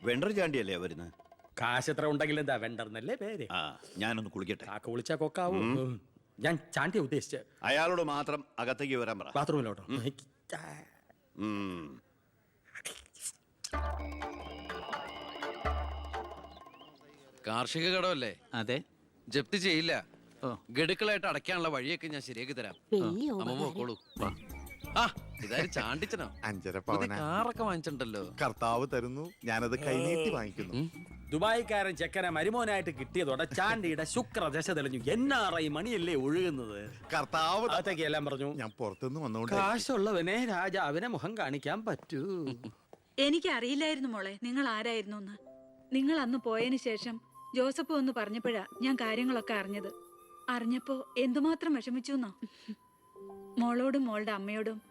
Vendor ചാണ്ടിയല്ലേ വരുന്നത്? കാശ് എത്ര ഉണ്ടെങ്കിലും എന്താ വെണ്ടർന്നല്ലേ പേര്. ആ, ഞാനൊന്ന് കുളിക്കട്ടെ. കാക്ക വിളിച്ചാ കൊക്കാവും. ഞാൻ ചാണ്ടിയെ ഉദ്ദേശിച്ച. അയാളോട് മാത്രം അകത്തേക്ക് വരാൻ പറ. ബാത്റൂമിലോട്ടോ. ഉം. കാർഷിക കടമല്ലേ? അതെ. ജപ്തി ചെയ്യില്ല. ഗഡുക്കളായിട്ട് അടയ്ക്കാനുള്ള വഴിയൊക്കെ ഞാൻ ശരിയാക്കി തരാം. അമ്മ പോക്കോളൂ. ആ, ഇതായാലും ചാണ്ടിച്ചനോ? 5.5 പവനാ. കാറൊക്കെ വാങ്ങിച്ചിട്ടുണ്ടല്ലോ. കർത്താവ് തരുന്നു, ഞാനത് കൈനീട്ടി വാങ്ങിക്കുന്നു. ദുബായിക്കാരൻ ചെക്കനെ മരുമോനായിട്ട് കിട്ടിയതോടെ ചാണ്ടിയുടെ ശുക്രദശ തെളിഞ്ഞു. NRI മണിയല്ലേ ഒഴുകുന്നത്. കർത്താവ് അകത്തേക്ക് എല്ലാം പറഞ്ഞു. ഞാൻ പുറത്തുനിന്ന് വന്നോണ്ട് കാശുള്ളവനെ രാജാവിനെ മുഖം കാണിക്കാൻ പറ്റൂ. എനിക്കറിയില്ലായിരുന്നു മോളെ നിങ്ങൾ ആരായിരുന്നു എന്ന്. നിങ്ങൾ അന്ന് പോയതിനു ശേഷം ജോസഫ് ഒന്ന് പറഞ്ഞപ്പോഴാ ഞാൻ കാര്യങ്ങളൊക്കെ അറിഞ്ഞത്. അറിഞ്ഞപ്പോ എന്തുമാത്രം വിഷമിച്ചു എന്നോ. മോളോടും മോളുടെ അമ്മയോടും